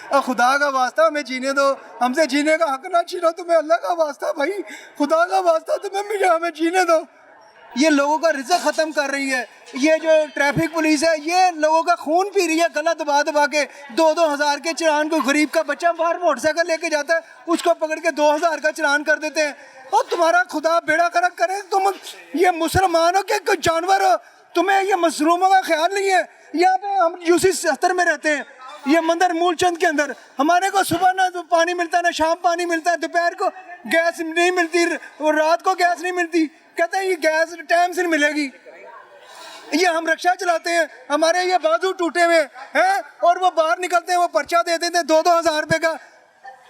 और खुदा का वास्ता हमें जीने दो, हमसे जीने का हक ना छीनो, तुम्हें अल्लाह का वास्ता भाई, खुदा का वास्ता तुम्हें हमें जीने दो। ये लोगों का रिज़्क़ ख़त्म कर रही है, ये जो ट्रैफिक पुलिस है ये लोगों का खून पी रही है गला दबा दबा के। 2-2 हज़ार के चलान, कोई गरीब का बच्चा बाहर मोटरसाइकिल लेके जाता है उसको पकड़ के 2,000 का चलान कर देते हैं। और तुम्हारा खुदा बेड़ा करक करे, तुम ये मुसलमान हो कि कोई जानवर हो, तुम्हें ये मजलूमों का ख्याल नहीं है। यहाँ पे हम यूसी 70 में रहते हैं, ये मंदिर मूलचंद के अंदर, हमारे को सुबह ना तो पानी मिलता है ना शाम पानी मिलता है, दोपहर को गैस नहीं मिलती और रात को गैस नहीं मिलती। कहते हैं ये गैस टाइम से मिलेगी। ये हम रिक्शा चलाते हैं, हमारे ये बाजू टूटे हुए हैं और वो बाहर निकलते हैं, वो पर्चा दे देते हैं 2-2 हज़ार रुपये का,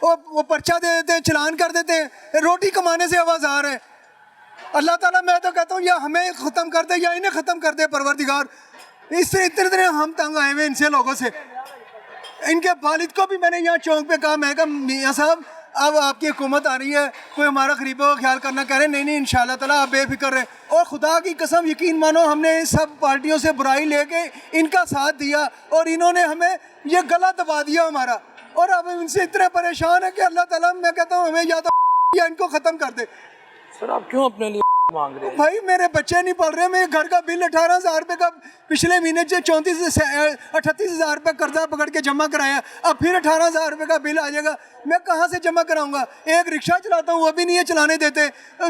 वो पर्चा दे देते हैं, चलान कर देते हैं। रोटी कमाने से आवाज़ार है। अल्लाह ताला, मैं तो कहता हूँ या हमें ख़त्म कर दे या इन्हें ख़त्म कर दे परवरदिगार। इससे इतने हम तंग आए हुए इनसे लोगों से। इनके वालिद को भी मैंने यहाँ चौक पे कहा, मैं कहा मियाँ साहब अब आपकी हुकूमत आ रही है, कोई हमारा गरीबों का ख्याल करना। कह रहे नहीं इंशाअल्लाह ताला आप बेफिक्र रहे। और खुदा की कसम यकीन मानो, हमने सब पार्टियों से बुराई लेके इनका साथ दिया और इन्होंने हमें ये गला दबा दिया हमारा। और अब इनसे इतने परेशान है कि अल्लाह ताला, मैं कहता हूँ हमें या तो या इनको ख़त्म कर दे। सर आप क्यों अपने लिए मांग रहे हैं? भाई मेरे बच्चे नहीं पढ़ रहे, मेरे घर का बिल 18,000 रुपये का पिछले महीने से 38,000 रुपये कर्जा पकड़ के जमा कराया, अब फिर 18,000 रुपये का बिल आ जाएगा। मैं कहाँ से जमा कराऊंगा? एक रिक्शा चलाता हूँ वो भी नहीं है चलाने देते,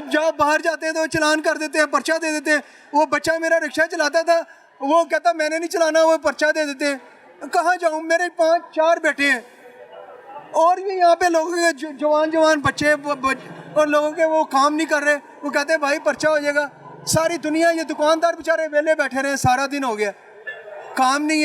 जब बाहर जाते हैं तो चलान कर देते हैं, पर्चा दे देते हैं। वो बच्चा मेरा रिक्शा चलाता था, वो कहता मैंने नहीं चलाना, वो पर्चा दे देते हैं। कहाँ जाऊँ? मेरे 5-4 बेटे हैं और भी यहाँ पे लोगों के जवान बच्चे और लोगों के वो काम नहीं कर रहे, वो कहते हैं भाई पर्चा हो जाएगा। सारी दुनिया, ये दुकानदार बेचारे वेले बैठे रहे, सारा दिन हो गया, काम नहीं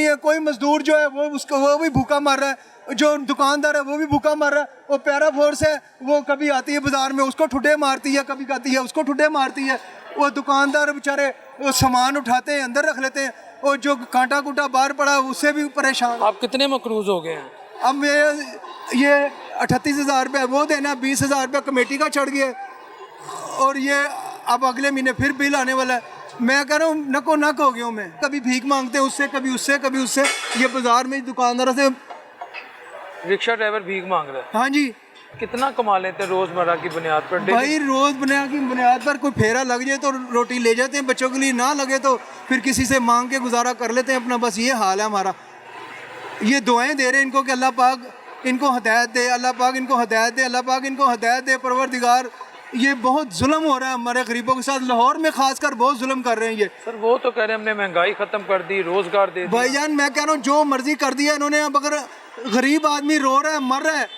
है। कोई मजदूर जो है वो भी भूखा मर रहा है, जो दुकानदार है वो भी भूखा मर रहा है। वो पैरा फोर्स है, वो कभी आती है बाजार में उसको ठुड्डे मारती है, कभी आती है उसको ठुड्डे मारती है। वो दुकानदार बेचारे वो सामान उठाते हैं अंदर रख लेते हैं, और जो कांटा कूटा बाहर पड़ा उससे भी परेशान। आप कितने मकरूज हो गए हैं? अब ये 38,000 रुपये वो देना, 20,000 रुपये कमेटी का चढ़ गया, और ये अब अगले महीने फिर बिल आने वाला है। मैं कह रहा हूँ नको नक हो गया हूँ मैं, कभी भीख मांगते हैं उससे, कभी उससे। ये बाजार में दुकानदारों से रिक्शा ड्राइवर भीख मांग रहे हैं? हाँ जी। कितना कमा लेते हैं रोजमर्रा की बुनियाद पर? भाई रोजमर्रा की बुनियाद पर कोई फेरा लग जाए तो रोटी ले जाते हैं, बच्चों के लिए ना लगे तो फिर किसी से मांग के गुजारा कर लेते हैं अपना। बस ये हाल है हमारा। ये दुआएं दे रहे हैं इनको कि अल्लाह पाक इनको हदायत दे, अल्लाह पाक इनको हदायत दे, अल्लाह पाक इनको हदायत दे। परवरदिगार, ये बहुत जुल्म हो रहा है हमारे गरीबों के साथ, लाहौर में खासकर बहुत जुल्म कर रहे हैं ये। सर वो तो कह रहे हैं हमने महंगाई ख़त्म कर दी, रोज़गार दे दिया। भाईजान मैं कह रहा हूँ जो मर्जी कर दिया इन्होंने। अब अगर गरीब आदमी रो रहा है, मर रहा है,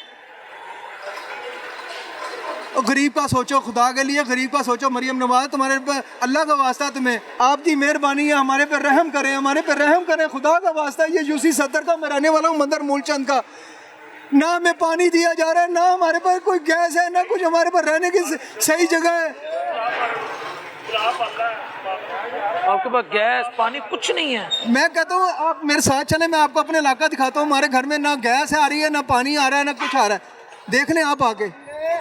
और गरीब का सोचो, खुदा के लिए गरीब का सोचो। मरियम नवाज, तुम्हारे पर अल्लाह का वास्ता, तुम्हें आपकी मेहरबानी है, हमारे पे रहम करें, हमारे पे रहम करें, खुदा का वास्ता। ये यूसी 70 का मैं रहने वाला हूँ, मंदिर मूलचंद का। ना हमें पानी दिया जा रहा है, ना हमारे पास कोई गैस है, ना कुछ हमारे पास रहने की सही जगह है। आपके पास गैस पानी कुछ नहीं है? मैं कहता हूँ आप मेरे साथ चले, मैं आपको अपने इलाका दिखाता हूँ। हमारे घर में ना गैस आ रही है, ना पानी आ रहा है, ना कुछ आ रहा है। देख लें आप आके,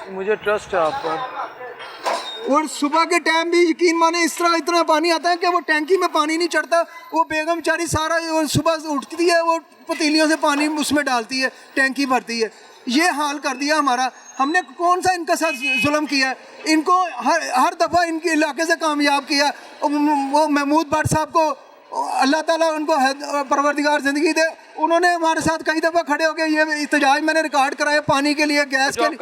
मुझे ट्रस्ट है आप पर। और सुबह के टाइम भी यकीन माने इस तरह इतना पानी आता है कि वो टैंकी में पानी नहीं चढ़ता। वो बेगम चारी सारा सुबह उठती है, वो पतीलियों से पानी उसमें डालती है, टैंकी भरती है। ये हाल कर दिया हमारा। हमने कौन सा इनका साथ जुल्म किया? इनको हर दफ़ा इनके इलाके से कामयाब किया। वो महमूद भट्ट साहब को अल्लाह ताला उनको परवरदिगार ज़िंदगी दे, उन्होंने हमारे साथ कई दफ़ा खड़े हो गए। ये इhtजाज मैंने रिकॉर्ड कराया पानी के लिए, गैस के लिए।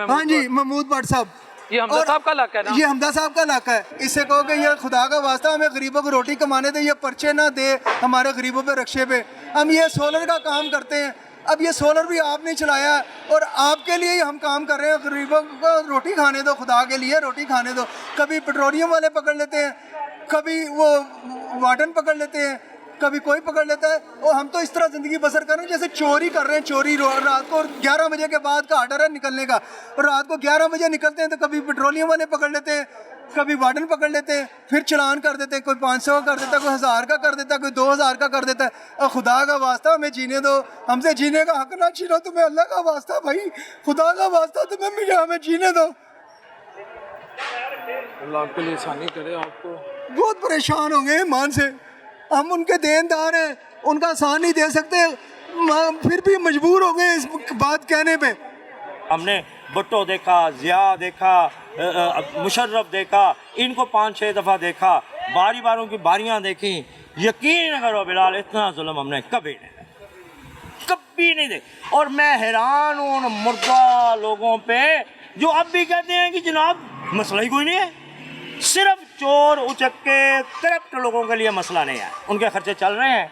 हाँ जी, महमूद भट्ट साहब। ये हमदा साहब का इलाका है ना? ये हमदा साहब का इलाका है। इससे कहो कि ये खुदा का वास्ता हमें गरीबों को रोटी कमाने दे, ये पर्चे ना दे हमारे गरीबों पे रक्शे पे। हम ये सोलर का काम करते हैं, अब ये सोलर भी आपने चलाया और आपके लिए ही हम काम कर रहे हैं। गरीबों को रोटी खाने दो, खुदा के लिए रोटी खाने दो। कभी पेट्रोलियम वाले पकड़ लेते हैं, कभी वो वार्डन पकड़ लेते हैं, कभी कोई पकड़ लेता है। और हम तो इस तरह ज़िंदगी बसर कर रहे हैं जैसे चोरी कर रहे हैं। चोरी रात को 11 बजे के बाद का आर्डर है निकलने का, और रात को 11 बजे निकलते हैं तो कभी पेट्रोलियम वाले पकड़ लेते हैं, कभी वार्डन पकड़ लेते हैं, फिर चलान कर देते हैं। कोई 500 का कर देता है, कोई 1000 का कर देता है, कोई 2000 का कर देता है। और खुदा का वास्ता हमें जीने दो, हमसे जीने का हक ना छीनो। तुम्हें अल्लाह का वास्ता भाई, खुदा का वास्ता तुम्हें हमें जीने दो। अल्लाह आपके लिए आसानी करे। आपको बहुत परेशान हो गए ईमान से, हम उनके देनदार हैं, उनका आसान नहीं दे सकते। फिर भी मजबूर हो गए इस बात कहने पे। हमने भुट्टो देखा, ज़िया देखा, मुशर्रफ देखा, इनको 5-6 दफ़ा देखा, बारी बारों की बारियां देखी। यकीन करो बिलाल, इतना जुल्म हमने कभी नहीं देखा। और मैं हैरान हूँ उन मुर्दा लोगों पे जो अब भी कहते हैं कि जनाब मसला ही कोई नहीं है, सिर्फ चोर उचक्के करप्ट लोगों के लिए मसला नहीं है, उनके खर्चे चल रहे हैं।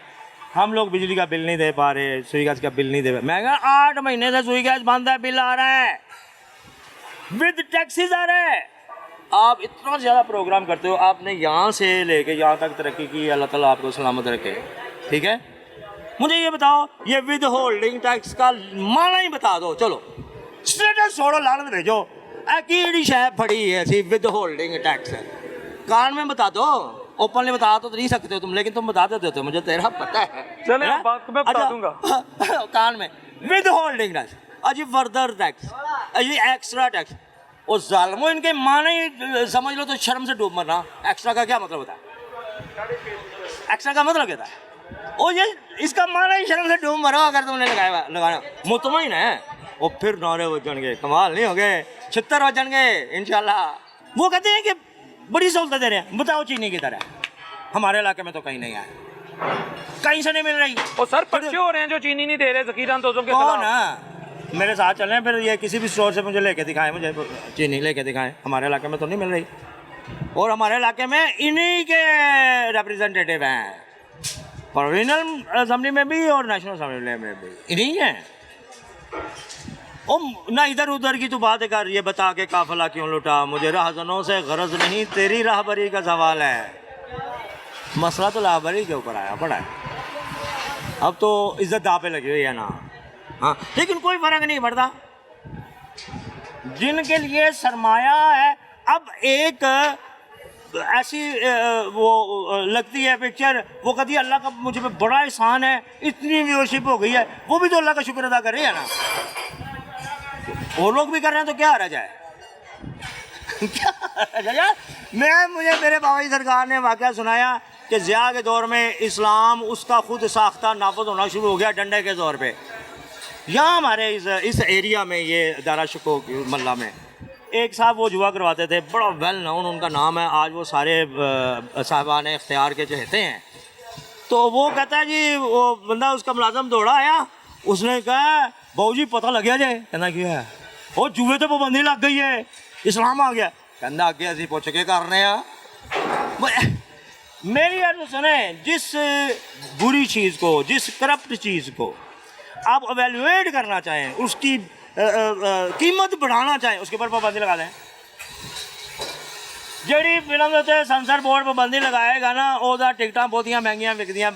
हम लोग बिजली का बिल नहीं दे पा रहे, सुई गैस का बिल नहीं दे पा रहे। मैं कहा 8 महीने से सुई गैस बंद है, बिल आ रहा है, विद टैक्सेस आ रहा है। आप इतना ज़्यादा प्रोग्राम करते हो, आपने यहाँ से लेके यहाँ तक तरक्की की, अल्लाह ताला आपको सलामत रखे, ठीक है। मुझे ये बताओ, ये विद होल्डिंग टैक्स का माना ही बता दो। चलो स्टेटस छोड़ो, लानत भेजो, की शह फड़ी है ऐसी विद होल्डिंग टैक्स है, कान में बता दो। ओपनली बता तो नहीं सकते हो तुम, लेकिन तुम बता देते हो, मुझे तेरा पता है। चले बात को मैं बता दूंगा। कान में विद होल्डिंग टैक्स, अजी फर्दर टैक्स, अजी एक्स्ट्रा टैक्स। और जालमो इनके माने ही समझ लो तो शर्म से डूब मरना। एक्स्ट्रा का क्या मतलब होता है? एक्स्ट्रा का मतलब क्या है? ओ ये इसका माना ही शर्म से डूब मरो अगर तुमने लगाया मुतमईन है। और फिर नारे बजणगे, कमाल नहीं हो गए, 76 बजणगे इंशाल्लाह। वो कहते हैं कि बड़ी सहूलत दे रहे हैं, बताओ चीनी की तरह हमारे इलाके में तो कहीं नहीं है, कहीं से नहीं मिल रही। और सर पर्चे हो रहे हैं जो चीनी नहीं दे रहे ज़कीर अंदोजों के कौन खिलाफ। है? मेरे साथ चलें फिर, ये किसी भी स्टोर से मुझे लेके दिखाएं, मुझे चीनी लेके दिखाएं, हमारे इलाके में तो नहीं मिल रही। और हमारे इलाके में इन्हीं के रिप्रेजेंटेटिव हैं, प्रोविजनल असेंबली में भी और नेशनल असेंबली में भी इन्हीं हैं। ना इधर उधर की तो बात कर, ये बता के काफिला क्यों लुटा, मुझे राहजनों से गरज नहीं, तेरी राहबरी का सवाल है। मसला तो राहबरी के ऊपर आया पड़ा है, अब तो इज्जत दाव पे लगी हुई है ना। हाँ, लेकिन कोई फर्क नहीं पड़ता, जिनके लिए सरमाया है। अब एक ऐसी वो लगती है पिक्चर, वो कहती है अल्लाह का मुझे पे बड़ा एहसान है, इतनी व्यूअरशिप हो गई है, वो भी तो अल्लाह का शुक्र अदा कर रही है ना। वो लोग भी कर रहे हैं तो क्या हर्ज है? क्या मुझे मेरे बाबा जी सरकार ने वाकया सुनाया कि ज़िया के दौर में इस्लाम उसका खुद साख्ता नाफज होना शुरू हो गया डंडे के तौर पे। यहाँ हमारे इस एरिया में, ये दारा शकोक मल्ला में एक साहब वो जुआ करवाते थे, बड़ा वेल नोन उनका नाम है, आज वो सारे साहबान इख्तियार के चहते हैं। तो वो कहता है जी, वो बंदा उसका मुलाजम दौड़ा आया, उसने कहा बहू जी पता लग गया जे, कहना क्या है, वो जुए तो पाबंदी लग गई है, इस्लाम आ गया। कहना अगे असी पुछ के कर रहे हैं। मेरी अर्ज सुने, जिस बुरी चीज़ को, जिस करप्ट चीज़ को आप एवेल्युएट करना चाहें, उसकी कीमत बढ़ाना चाहें, उसके ऊपर पाबंदी लगा दें। जी फिल्म सेंसर बोर्ड पाबंदी लगाएगा ना, ओदा टिकटा बहुतियां महंगियां विकदियां।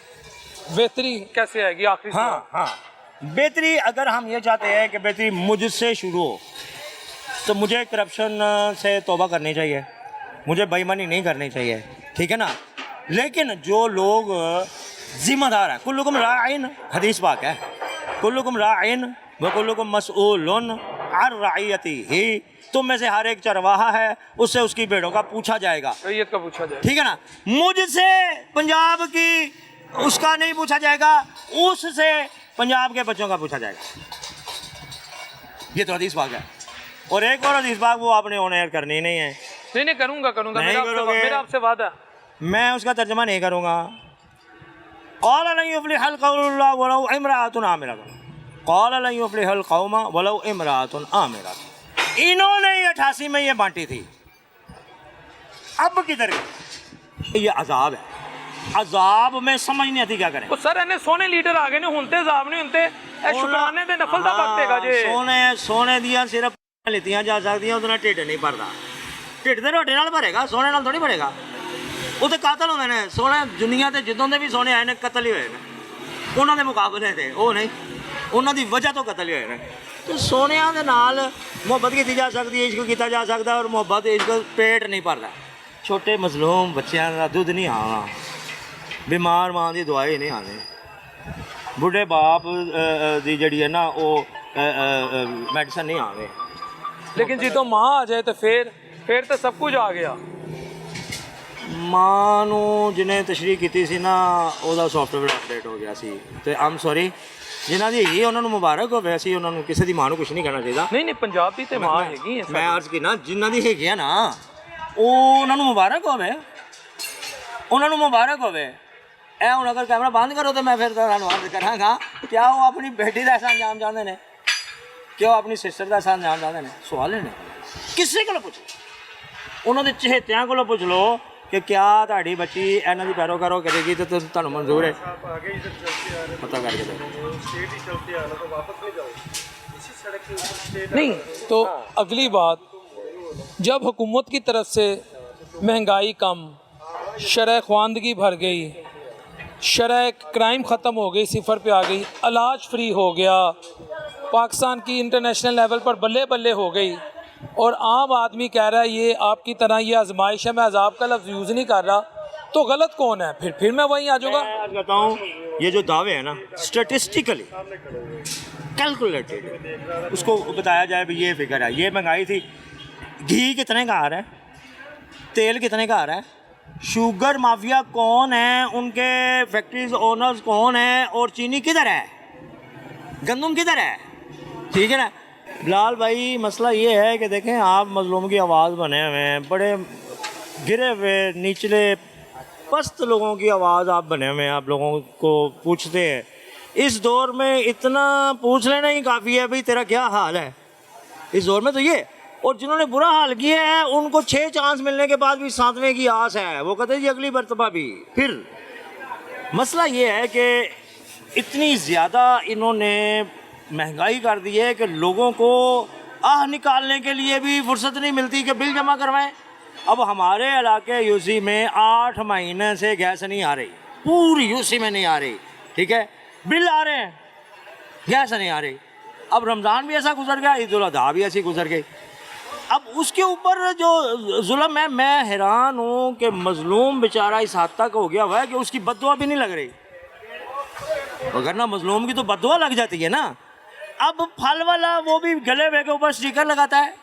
बेहतरी कैसे आएगी आखिरी? हाँ, बेहतरी अगर हम ये चाहते हैं कि बेहतरी मुझसे शुरू हो, तो मुझे करप्शन से तौबा करनी चाहिए, मुझे बेईमानी नहीं करनी चाहिए, ठीक है ना। लेकिन जो लोग जिम्मेदार हैं, कुल्लुकुम राइन, हदीस पाक है, कुल्लुकुम राइन व कुल्लुकुम मसऊलुन अन रइयतिही, तुम में से हर एक चरवाहा है, उससे उसकी भेड़ों का पूछा जाएगा, रइयत का पूछा जाएगा, ठीक है ना। मुझसे पंजाब की उसका नहीं पूछा जाएगा, उससे पंजाब के बच्चों का पूछा जाएगा। ये तो हदीस पाक है। और एक और हदीस पाक वो आपने ऑन एयर करनी नहीं है। नहीं करूँगा, मेरा आपसे वादा। मैं उसका तर्जमा नहीं करूँगा। क़ाल लन युफ़्लिहल क़ौम वलौ इम्रअतुन आमिरतुन, क़ाल लन युफ़्लिहल क़ौम वलौ इम्रअतुन आमिरतुन। इन्होंने 88 में ये बांटी थी, अब किधर गई? ये अजाब है, अजाब में समझ नहीं आती क्या करें। तो सर इन्हें सोने लीडर आ गए ने, हुनते अजाब नहीं हुनते, शुक्राने दे नफल दा वक्तेगा जे। सोने दिया सिर्फ लेतियां जा सकदियां, उतना ढिड नहीं भरदा। ढिड ते रोटी नाल भरेगा, सोने नाल थोड़ी भरेगा। वो तो कातल होंदे ने सोने, दुनिया ते जिद्दों दे भी सोने आए ने कतल ही होए ने, उन्हां दे मुकाबले ते वो नहीं, उन्हां दी वजह तो कतल ही होए ने। तो सोनिया दे नाल मुहब्बत की जा सकती है, इश्क किया जा सकता है, और मुहब्बत इश्क पेट नहीं भरदा। छोटे मजलूम बच्चों का दुध नहीं आना, बीमार मां की दवाई नहीं आनी, बुढ़े बाप की जी है ना वो मेडिसिन नहीं आवे। लेकिन जी तो माँ आ जाए तो फिर तो सब कुछ आ गया। ਮਾਂ ਨੂੰ ਜਿਹਨੇ ਤਸ਼ਰੀਹ ਕੀਤੀ ਸੀ ਨਾ ਉਹਦਾ ਸੌਫਟਵੇਅਰ ਅਪਡੇਟ ਹੋ ਗਿਆ ਸੀ ਤੇ ਆਮ ਸੌਰੀ ਜਿਨ੍ਹਾਂ ਦੀ ਹੈਗੀ ਉਹਨਾਂ ਨੂੰ ਮੁਬਾਰਕ ਹੋਵੇ। ਅਸੀਂ ਉਹਨਾਂ ਨੂੰ ਕਿਸੇ ਦੀ ਮਾਂ ਨੂੰ ਕੁਝ ਨਹੀਂ ਕਹਿਣਾ ਚਾਹੀਦਾ। ਨਹੀਂ ਨਹੀਂ ਪੰਜਾਬ ਦੀ ਤੇ ਮਾਂ ਹੈਗੀ ਹੈ ਮੈਂ ਅਰਜ਼ ਕੀ ਨਾ ਜਿਨ੍ਹਾਂ ਦੀ ਹੈਗੀ ਆ ਨਾ ਉਹ ਉਹਨਾਂ ਨੂੰ ਮੁਬਾਰਕ ਹੋਵੇ, ਉਹਨਾਂ ਨੂੰ ਮੁਬਾਰਕ ਹੋਵੇ। ਇਹ ਹੁਣ ਅਗਰ ਕੈਮਰਾ ਬੰਦ ਕਰੋ ਤਾਂ ਮੈਂ ਫਿਰ ਤੁਹਾਨੂੰ ਅਰਜ਼ ਕਰਾਂਗਾ ਕਿਆ ਉਹ ਆਪਣੀ ਬੇਟੀ ਦਾ ਐਸਾ ਅੰਜਾਮ ਚਾਹੁੰਦੇ ਨੇ, ਕਿ ਉਹ ਆਪਣੀ ਸਿਸਟਰ ਦਾ ਐਸਾ ਅੰਜਾਮ ਚਾਹੁੰਦੇ ਨੇ? ਸਵਾਲ ਨੇ ਕਿਸੇ ਕੋਲੋਂ ਪੁੱਛ ਲਓ, ਉਹਨਾਂ ਦੇ ਚਹੇਤਿਆਂ ਕੋਲੋਂ ਪੁੱਛ ਲਓ ਕਿ ਕਿਆ ਤੁਹਾਡੀ ਬੱਚੀ ਇਹਨਾਂ ਦੀ ਪੈਰੋਕਾਰੋ ਕਰੇਗੀ ਤਾਂ ਤੁਹਾਨੂੰ ਮਨਜ਼ੂਰ ਹੈ? पता करके नहीं। तो अगली बात, जब हुकूमत की तरफ से महंगाई कम, शरह ख्वानदगी भर गई, शरह क्राइम ख़त्म हो गई, सिफर पे आ गई, इलाज फ्री हो गया, पाकिस्तान की इंटरनेशनल लेवल पर बल्ले बल्ले हो गई, और आम आदमी कह रहा है ये आपकी तरह ये आजमाइश है, मैं अजाब का लफ्ज़ यूज़ नहीं कर रहा, तो गलत कौन है? फिर मैं वहीं आ जाऊँगा। मैं कहता हूँ ये जो दावे हैं ना स्टेटिस्टिकली कैलकुलेटेड, उसको बताया जाए भी ये फिगर है, ये महंगाई थी, घी कितने का आ रहा है, तेल कितने का आ रहा है, शुगर माफिया कौन है, उनके फैक्ट्रीज ओनर्स कौन है, और चीनी किधर है, गंदम किधर है? ठीक है ना बिलाल भाई, मसला ये है कि देखें आप मजलूम की आवाज़ बने हुए हैं, बड़े गिरे हुए निचले पस्त लोगों की आवाज़ आप बने हुए हैं, आप लोगों को पूछते हैं। इस दौर में इतना पूछ लेना ही काफ़ी है भाई तेरा क्या हाल है, इस दौर में तो ये। और जिन्होंने बुरा हाल किया है उनको 6 चांस मिलने के बाद भी 7वें की आस है, वो कहते हैं जी अगली मरतबा भी। फिर मसला ये है कि इतनी ज़्यादा इन्होंने महंगाई कर दी है कि लोगों को आह निकालने के लिए भी फुर्सत नहीं मिलती कि बिल जमा करवाएं। अब हमारे इलाके यूसी में 8 महीने से गैस नहीं आ रही, पूरी यूसी में नहीं आ रही, ठीक है, बिल आ रहे हैं, गैस नहीं आ रही। अब रमज़ान भी ऐसा गुजर गया, ईद उल अज़हा भी ऐसी गुजर गई। अब उसके ऊपर जो जुल्म है, मैं हैरान हूँ कि मज़लूम बेचारा इस हद तक हो गया हुआ है कि उसकी बद्दुआ भी नहीं लग रही, अगर ना मज़लूम की तो बद्दुआ लग जाती है ना। अब फल वाला वो भी गले के ऊपर स्टिकर लगाता है,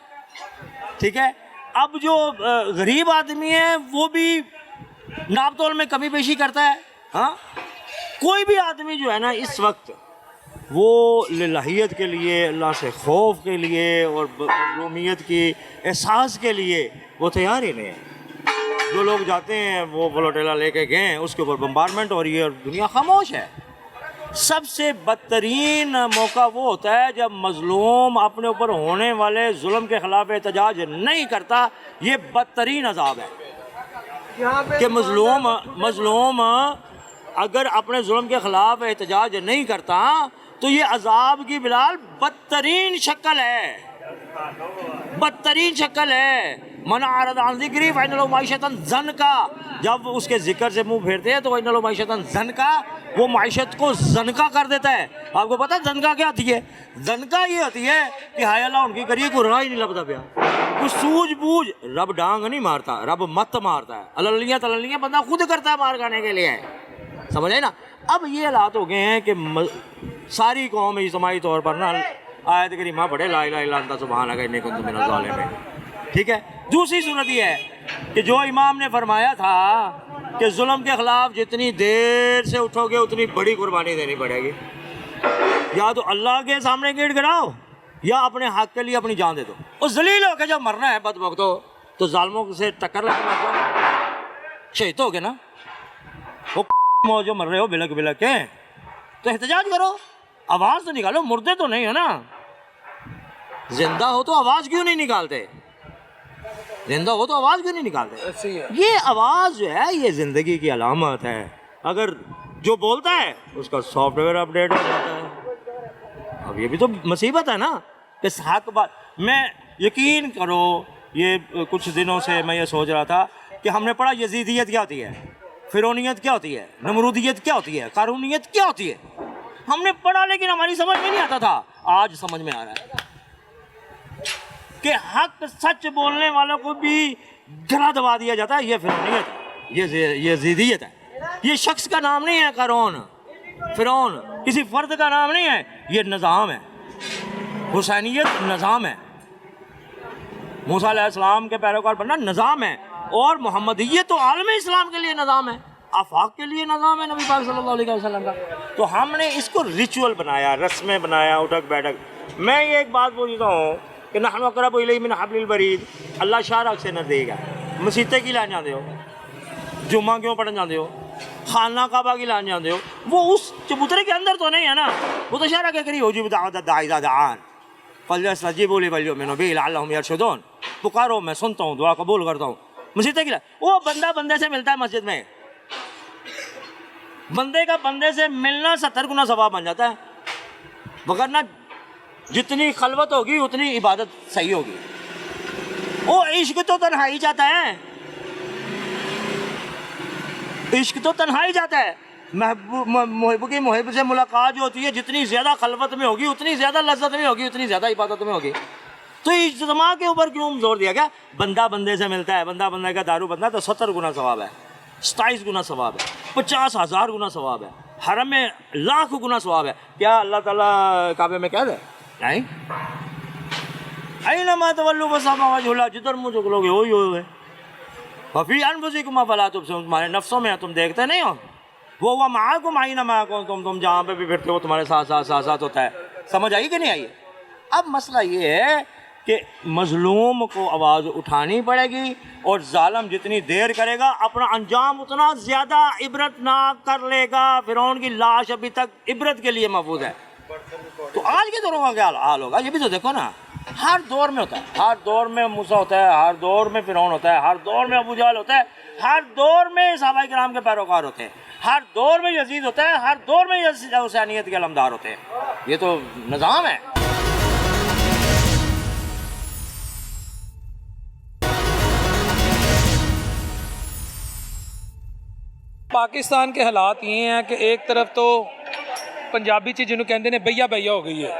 ठीक है। अब जो गरीब आदमी है वो भी नाप तोल में कमी पेशी करता है। हाँ, कोई भी आदमी जो है ना इस वक्त वो लिल्लाहियत के लिए, अल्लाह से खौफ के लिए और मज़लूमियत की एहसास के लिए वो तैयार ही नहीं है। जो लोग जाते हैं वो वोलोटेला लेके गए, उसके ऊपर बम्बारमेंट हो रही है और दुनिया खामोश है। सबसे बदतरीन मौका वो होता है जब मज़लूम अपने ऊपर होने वाले जुल्म के ख़िलाफ़ एहतजाज नहीं करता। ये बदतरीन अज़ाब है कि मज़लूम अगर अपने जुल्म के ख़िलाफ़ एहतजाज नहीं करता तो ये अज़ाब की बिलाल बदतरीन शक्ल है, बदतरीन शक्ल है। मन आरद अन ज़िक्री फ़इन्नहु मईशतन ज़नका, जब उसके ज़िक्र से मुंह फेरते हैं तो फ़इन्नहु मईशतन ज़नका, वो माइशत को ज़नका कर देता है। आपको पता है ज़नका क्या होती है? ज़नका ये होती है कि हाय अल्लाह उनकी करिए को राह ही नहीं लगता पिया, कुछ सूझबूझ। रब डांग नहीं मारता, रब मत मारता है, अल्लियाँ तल्लियाँ बंदा खुद करता है मार खाने के लिए, समझ आए ना। अब ये हालात हो गए हैं कि सारी कौम इज्तिमाई तौर पर ना आयत करीमा पढ़े ला इलाहा इल्ला अंता सुब्हानक इन्नी कुन्तु मिनज़ ज़ालिमीन, ठीक है। दूसरी सूरत ये है कि जो इमाम ने फरमाया था कि जुल्म के ख़िलाफ़ जितनी देर से उठोगे उतनी बड़ी कुर्बानी देनी पड़ेगी, या तो अल्लाह के सामने गिड़गिड़ाओ या अपने हक़ के लिए अपनी जान दे दो। उस जलील होकर जब मरना है बदबख्तो तो जालिमों से टक्कर लगे मर जाओ, शहीद हो गए ना। वो जो मर रहे हो बिलक बिलक के तो एहतजाज करो, आवाज़ तो निकालो, मुर्दे तो नहीं है ना। जिंदा हो तो आवाज़ क्यों नहीं निकालते, जिंदा हो तो आवाज़ क्यों नहीं निकालते? ये आवाज़ जो है ये ज़िंदगी की अलामत है। अगर जो बोलता है उसका सॉफ्टवेयर अपडेट हो जाता है। अब ये भी तो मुसीबत है ना कि हक बात। मैं यकीन करो ये कुछ दिनों से मैं ये सोच रहा था कि हमने पढ़ा यजीदियत क्या होती है, फिरौनियत क्या होती है, नमरूदियत क्या होती है, कारूनियत क्या होती है। हमने पढ़ा लेकिन हमारी समझ में नहीं आता था, आज समझ में आ रहा है कि हक सच बोलने वालों को भी गला दबा दिया जाता है। ये फिरौनियत है, ये यजीदियत है। ये शख्स का नाम नहीं है कारून, फिरौन किसी फ़र्द का नाम नहीं है, ये निज़ाम है। हुसैनियत निज़ाम है, मूसा अलैहिस्सलाम के पैरोकार बनना निज़ाम है। और मोहम्मदियत तो आलम इस्लाम के लिए निज़ाम है, आफाक के लिए निज़ाम है नबी पाक सल्लल्लाहु अलैहि वसल्लम का। तो हमने इसको रिचुअल बनाया, रस्में बनाया, उठक बैठक। मैं ये एक बात बोलता हूँ कि नहनु अक़रबु इलैहि मिन हब्लिल वरीद, अल्लाह शारक से नज़दीक है। मसीते की लान जाते हो, जुम्मा क्यों पढ़न जाते हो, खाना काबा की लान जाते हो, वो उस चबूतरे के अंदर तो नहीं है ना, वो तो शारक के करीब हो दान फलयस्तजीबू ली वलयुमिनू बिही लअल्लहुम यरशुदून। पुकारो, मैं सुनता हूँ, दुआ कबूल करता हूँ। मसीते की लान, वो बंदा बंदे से मिलता है मस्जिद में, बंदे का बंदे से मिलना 70 गुना सवाब बन जाता है, वरना जितनी खलवत होगी उतनी इबादत सही होगी। वो इश्क तो तन्हाई जाता है, इश्क तो तन्हाई जाता है। महबूब की मुहिब से मुलाकात जो होती है, जितनी ज़्यादा खलवत में होगी उतनी ज़्यादा लज्जत में होगी, उतनी ज़्यादा इबादत में होगी। तो इज्तिमा के ऊपर क्यों जोर दिया गया? बंदा बंदे से मिलता है, बंदा बंदे का दारू बनता है तो 70 गुना सवाब है, 27 गुना सवाब है, 50,000 गुना सवाब है, हरम में लाख गुना सवाब है। क्या अल्लाह ताला काबे में कह दे नहीं? ऐनमा तवल्लू फसम्मा वजहुल्लाह, जिधर मुँह झुकलोगे वही होगे। वफ़ी अनफुसिकुम अफ़ला तुबसिरून, तुम्हारे नफ्सों में तुम देखते नहीं हो। वो हुआ माअकुम ऐना मा कुंतुम, तुम जहाँ पे भी फिरते हो तुम्हारे साथ साथ साथ साथ होता है। समझ आई कि नहीं आई? अब मसला ये है कि मज़लूम को आवाज़ उठानी पड़ेगी, और जालिम जितनी देर करेगा अपना अंजाम उतना ज़्यादा इबरतनाक कर लेगा। फ़िरौन की लाश अभी तक इबरत के लिए महफूज है। तो आज के दौरों का क्या हाल होगा, ये भी तो देखो ना। हर दौर में होता है, हर दौर में मूसा होता है, हर दौर में फ़िरौन होता है, हर दौर में अबू जहल होता है, हर दौर में सहाबा किराम के पैरोकार होते हैं, हर दौर में यजीद होता है, हर दौर में हुसैनियत के अलमदार होते हैं। ये तो निज़ाम है। पाकिस्तान के हालात ये हैं कि एक तरफ तो पंजाबी चीज़ जिन्होंने कहते हैं भैया भैया हो गई है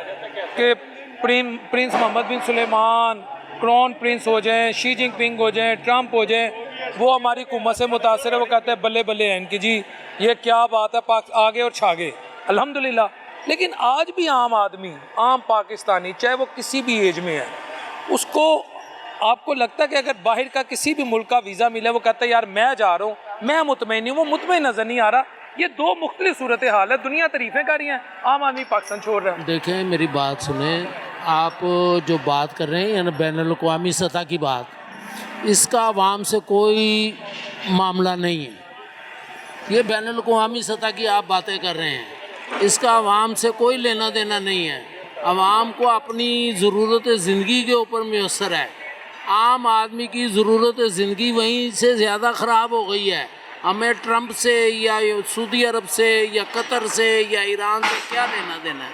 कि प्रिंस मोहम्मद बिन सुलेमान क्राउन प्रिंस हो जाएं, शी जिनपिंग हो जाएं, ट्रंप हो जाएं, वो हमारी हुकूमत से मुतासर है। वो कहते हैं बल्ले बल्ले हैं इनकी जी, ये क्या बात है, आगे और छागे अल्हम्दुलिल्लाह। लेकिन आज भी आम आदमी, आम पाकिस्तानी, चाहे वो किसी भी एज में है, उसको आपको लगता है कि अगर बाहर का किसी भी मुल्क का वीज़ा मिले, वो कहता है यार मैं जा रहा हूँ, मैं मुतमईन नहीं, वो मुतमईन नज़र नहीं आ रहा। ये दो मुख्तलिफ सूरत हाल है। दुनिया तारीफ़ें कर रही हैं, आम आदमी पाकिस्तान छोड़ रहा है। देखें, मेरी बात सुने, आप जो बात कर रहे हैं यानी बैनुल-अक़वामी सतह की बात, इसका अवाम से कोई मामला नहीं है। ये बैनुल-अक़वामी सतह की आप बातें कर रहे हैं, इसका अवाम से कोई लेना देना नहीं है। अवाम को अपनी ज़रूरत ज़िंदगी के ऊपर मुयस्सर है। आम आदमी की ज़रूरत ज़िंदगी वहीं से ज़्यादा ख़राब हो गई है। हमें ट्रंप से या सऊदी अरब से या कतर से या ईरान से क्या लेना देना है?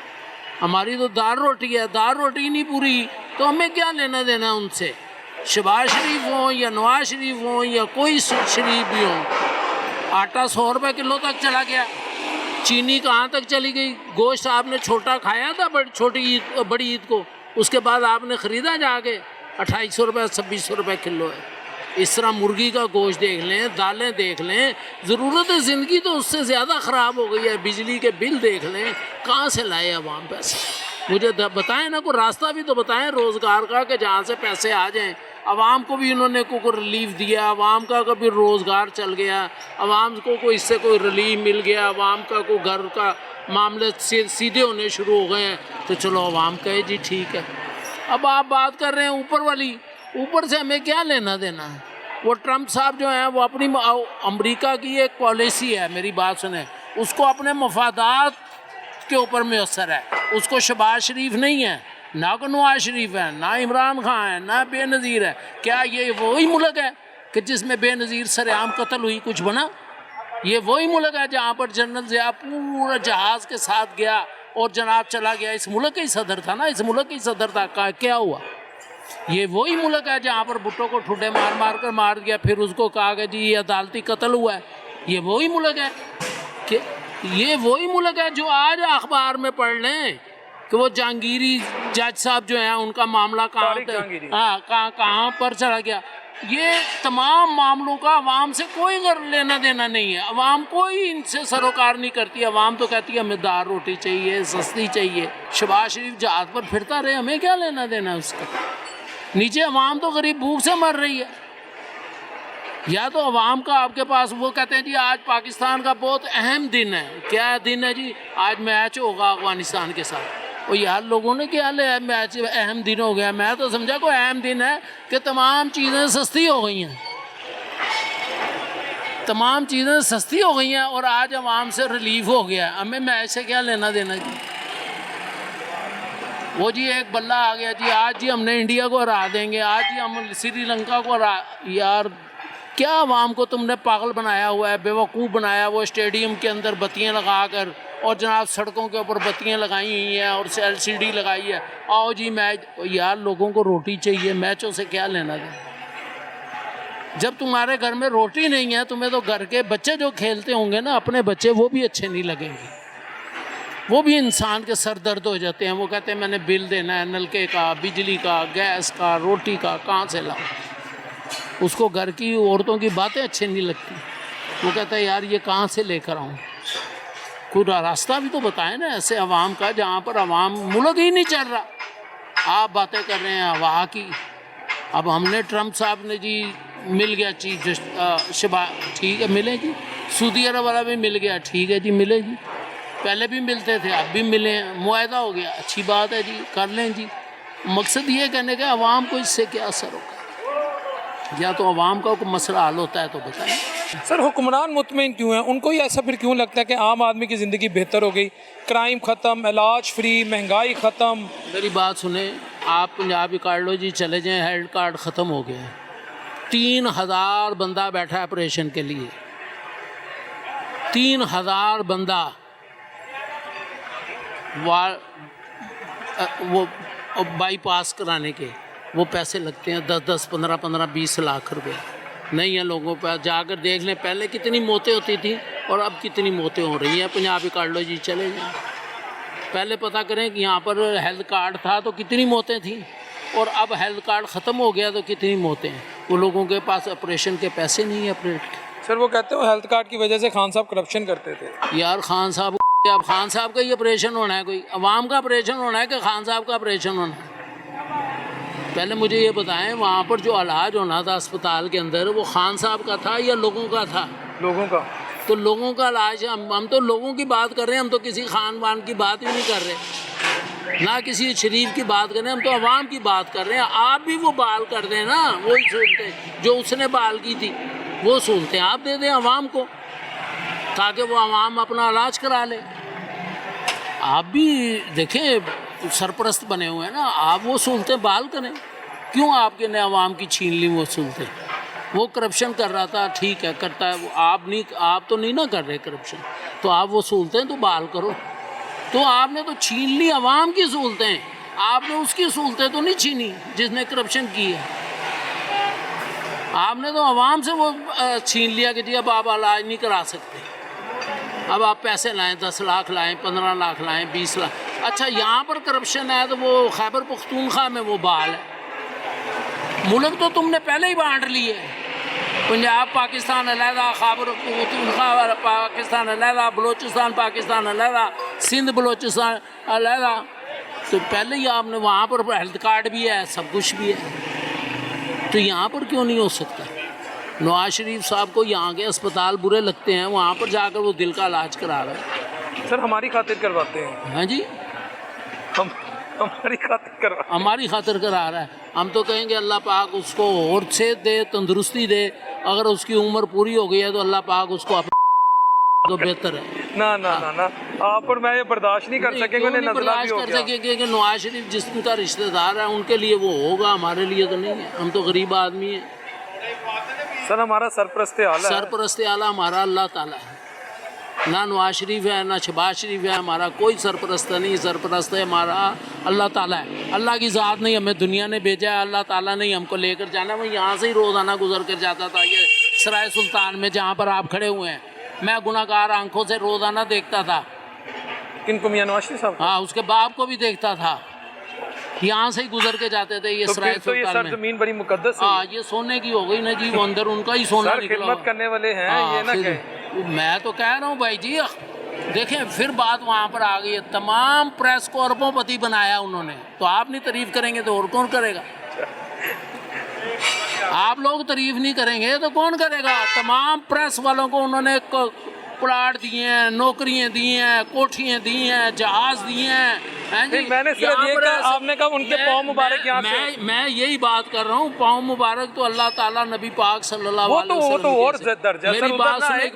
हमारी तो दाल रोटी है, दाल रोटी नहीं पूरी तो हमें क्या लेना देना है उनसे? शहबाज शरीफ हों या नवाज शरीफ हों या कोई शरीफ भी हों, आटा 100 रुपये किलो तक चला गया, चीनी कहाँ तक चली गई। गोश्त आपने छोटा खाया था बड़ी ईद को, उसके बाद आपने ख़रीदा जाके 2800 रुपये 2600 रुपये किलो है। इस तरह मुर्गी का गोश्त देख लें, दालें देख लें, ज़रूरत ज़िंदगी तो उससे ज़्यादा ख़राब हो गई है। बिजली के बिल देख लें, कहाँ से लाए अवाम पैसे? मुझे बताएं ना, कोई रास्ता भी तो बताएं रोज़गार का कि जहाँ से पैसे आ जाएं। अवाम को भी इन्होंने को रिलीफ दिया, अवाम का कभी रोज़गार चल गया, अवाम को कोई इससे कोई रिलीफ मिल गया, अवाम का कोई घर का मामले सीधे होने शुरू हो गए हैं, तो चलो अवाम कहे जी ठीक है। अब आप बात कर रहे हैं ऊपर वाली, ऊपर से हमें क्या लेना देना है? वो ट्रंप साहब जो हैं वो अपनी अमेरिका की एक पॉलिसी है, मेरी बात सुने, उसको अपने मफादात के ऊपर मुयस्सर है। उसको शहबाज शरीफ नहीं है, ना को नवाज शरीफ है, ना इमरान खान है, ना बेनज़ीर है। क्या ये वही मुल्क है कि जिसमें बेनज़ीर सरेआम कत्ल हुई, कुछ बना? ये वही मुल्क है जहाँ पर जनरल ज़िया पूरा जहाज़ के साथ गया और जनाब चला गया? इस मुल्क का ही सदर था ना, इस मुल्क ही सदर था, क्या हुआ? ये वही मुल्क है जहाँ पर भुट्टो को ठुड्डे मार कर मार दिया, फिर उसको कहा कि जी ये अदालती कत्ल हुआ है। ये वही मुल्क है कि ये वही मुल्क है जो आज अखबार में पढ़ लें कि वो जहांगीरी जज साहब जो हैं उनका मामला कहाँ पर चला गया। ये तमाम मामलों का अवाम से कोई लेना देना नहीं है। अवाम कोई इनसे सरोकार नहीं करती। अवाम तो कहती है हमें दाल रोटी चाहिए, सस्ती चाहिए। शहबाज शरीफ जहाज़ पर फिरता रहे, हमें क्या लेना देना उसका? नीचे अवाम तो गरीब भूख से मर रही है। या तो अवाम का आपके पास, वो कहते हैं जी आज पाकिस्तान का बहुत अहम दिन है। क्या दिन है जी? आज मैच होगा अफगानिस्तान के साथ। और यार लोगों ने क्या लिया मैच अहम दिन हो गया? मैं तो समझा कोई अहम दिन है कि तमाम चीज़ें सस्ती हो गई हैं, तमाम चीज़ें सस्ती हो गई हैं और आज अवाम से रिलीफ हो गया। हमें मैच से क्या लेना देना जी? वो जी एक बल्ला आ गया जी, आज जी हमने इंडिया को हरा देंगे, आज जी हम श्रीलंका को हरा। यार क्या अवाम को तुमने पागल बनाया हुआ है, बेवकूफ़ बनाया। वो स्टेडियम के अंदर बत्तियां लगा कर और जनाब सड़कों के ऊपर बत्तियां लगाई हुई हैं और LCD लगाई है, आओ जी मैच। यार लोगों को रोटी चाहिए, मैचों से क्या लेना देना? जब तुम्हारे घर में रोटी नहीं है, तुम्हें तो घर के बच्चे जो खेलते होंगे ना, अपने बच्चे, वो भी अच्छे नहीं लगेंगे। वो भी इंसान के सर दर्द हो जाते हैं। वो कहते हैं मैंने बिल देना है नलके का, बिजली का, गैस का, रोटी का, कहाँ से लाऊं? उसको घर की औरतों की बातें अच्छी नहीं लगती। वो कहता है यार ये कहाँ से लेकर आऊँ? कोई रास्ता भी तो बताए ना ऐसे अवाम का, जहाँ पर अवाम मुल्क ही नहीं चल रहा। आप बातें कर रहे हैं हवा की। अब हमने ट्रम्प साहब ने जी मिल गया चीफ शबा, ठीक है मिले जी। सऊदी अरब वाला भी मिल गया, ठीक है जी मिले जी। पहले भी मिलते थे, अब भी मिले, मुआहदा हो गया, अच्छी बात है जी, कर लें जी। मकसद ये कहने का अवाम को इससे क्या असर होगा? या तो अवाम का कोई मसला हल होता है तो बताएं। सर हुक्मरान मुतमईन क्यों हैं? उनको ही ऐसा फिर क्यों लगता है कि आम आदमी की ज़िंदगी बेहतर हो गई, क्राइम ख़त्म, इलाज फ्री, महंगाई ख़त्म? मेरी बात सुने, आप पंजाब ही काट लो जी, चले जाएँ, हेल्थ कार्ड ख़त्म हो गया है। 3000 बंदा बैठा है ऑपरेशन के लिए, 3000 बंदा। वो बाईपास कराने के वो पैसे लगते हैं 10-10, 15-15, 20 लाख रुपए। नहीं है लोगों पर, जाकर देख लें पहले कितनी मौतें होती थी और अब कितनी मौतें हो रही हैं। पंजाब ही काट लो जी, चले जाएँ, पहले पता करें कि यहाँ पर हेल्थ कार्ड था तो कितनी मौतें थी और अब हेल्थ कार्ड ख़त्म हो गया तो कितनी मौतें हैं। वो लोगों के पास ऑपरेशन के पैसे नहीं है ऑपरेट के। सर वो कहते हो हेल्थ कार्ड की वजह से खान साहब करप्शन करते थे। यार खान साहब, अब खान साहब का ही ऑपरेशन होना है, कोई अवाम का ऑपरेशन होना है कि खान साहब का ऑपरेशन होना है? पहले मुझे ये बताएं, वहाँ पर जो इलाज होना था अस्पताल के अंदर, वो खान साहब का था या लोगों का था? लोगों का। तो लोगों का इलाज, हम तो लोगों की बात कर रहे हैं, हम तो किसी खान वान की बात ही नहीं कर रहे, ना किसी शरीफ की बात कर रहे हैं, हम तो अवाम की बात कर रहे हैं। आप भी वो बाल कर दें ना, वही सहूलतें जो उसने बाल की थी वो सहूलतें आप दे दें अवाम को, ताकि वो अवाम अपना इलाज करा ले। आप भी देखें सरपरस्त बने हुए हैं ना, आप वो सहूलतें बहाल करें। क्यों आपके ने अवाम की छीन ली वो सहूलतें? वो करप्शन कर रहा था, ठीक है करता है वो, आप तो नहीं ना कर रहे करप्शन, तो आप वो सहूलतें तो बहाल करो। तो आपने तो छीन ली अवाम की सहूलतें, आपने उसकी सहूलतें तो नहीं छीनी जिसने करप्शन की है। आपने तो अवाम से वो छीन लिया कि जी अब आप इलाज नहीं करा सकते, अब आप पैसे लाएं, 10 लाख लाएं, 15 लाख लाएं, 20 लाख। अच्छा यहाँ पर करप्शन है तो वो खैबर पख्तूनख्वा में वो बहाल है। मुल्क तो तुमने पहले ही बांट लिए, पंजाब पाकिस्तान अलहदा, खैबर पख्तूनख्वा पाकिस्तान अलहदा, बलोचिस्तान पाकिस्तान अलहदा, सिंध बलोचिस्तान अलहदा। तो पहले ही आपने, वहाँ पर हेल्थ कार्ड भी है, सब कुछ भी है, तो यहाँ पर क्यों नहीं हो सकता? नवाज शरीफ साहब को यहाँ के अस्पताल बुरे लगते हैं, वहाँ पर जाकर वो दिल का इलाज करा रहे हैं। सर हमारी खातिर करवाते हैं। हाँ जी, हमारी खातिर करवा, हमारी खातिर करा रहा है। हम तो कहेंगे अल्लाह पाक उसको और सेहत दे, तंदुरुस्ती दे। अगर उसकी उम्र पूरी हो गई है तो अल्लाह पाक उसको तो बेहतर है। ना ना ना ना, आप और मैं ये बर्दाश्त नहीं कर सकेंगे, उन्हें नज़ला भी हो कर गया। सकेंगे कि नवाज शरीफ जिसका रिश्तेदार है उनके लिए वो होगा, हमारे लिए तो नहीं है, हम तो गरीब आदमी हैं। सर हमारा सरपरस्ते आला है। सरपरस्ते आला हमारा अल्लाह ताला है, ना नवाज शरीफ है ना शहबाज शरीफ है, हमारा कोई सरपरस्त नहीं। सरपरस्त है हमारा अल्लाह ताला है। अल्लाह की ज़ात नहीं हमें दुनिया ने भेजा है, अल्लाह ताला नहीं हमको लेकर जाना। मैं यहाँ से ही रोज़ाना गुजर कर जाता था, ये सराय सुल्तान में जहाँ पर आप खड़े हुए हैं, मैं गुनाहगार आंखों से रोज़ाना देखता था। किनको? मियां नवाज शरीफ साहब? हाँ, उसके बाप को भी देखता था, यहाँ से ही गुजर के जाते थे। ये तो सराय फिर तो ये सुल्तान में सरजमीन बड़ी मुकद्दस है। हाँ, ये सोने की हो गई ना जी, वो अंदर उनका ही सोना सर निकला। खिदमत करने वाले हैं, ये ना कहें। मैं तो कह रहा हूँ भाई जी, देखें फिर बात वहाँ पर आ गई है, तमाम प्रेस को अरबोंपति बनाया उन्होंने, तो आप नहीं तारीफ करेंगे तो और कौन करेगा? आप लोग तारीफ नहीं करेंगे तो कौन करेगा। तमाम प्रेस वालों को उन्होंने प्लाट दिए हैं, नौकरियां दी हैं, कोठियां दी हैं, जहाज दिए हैं जी। मैंने सिर्फ ये कहा, आपने कहा उनके पाँव मुबारक यहाँ से। मैं यही बात कर रहा हूँ, पाँव मुबारक तो अल्लाह ताला नबी पाक सल्लल्लाहु अलैहि वसल्लम वो तो और दर्जा। मेरी बात सुनो एक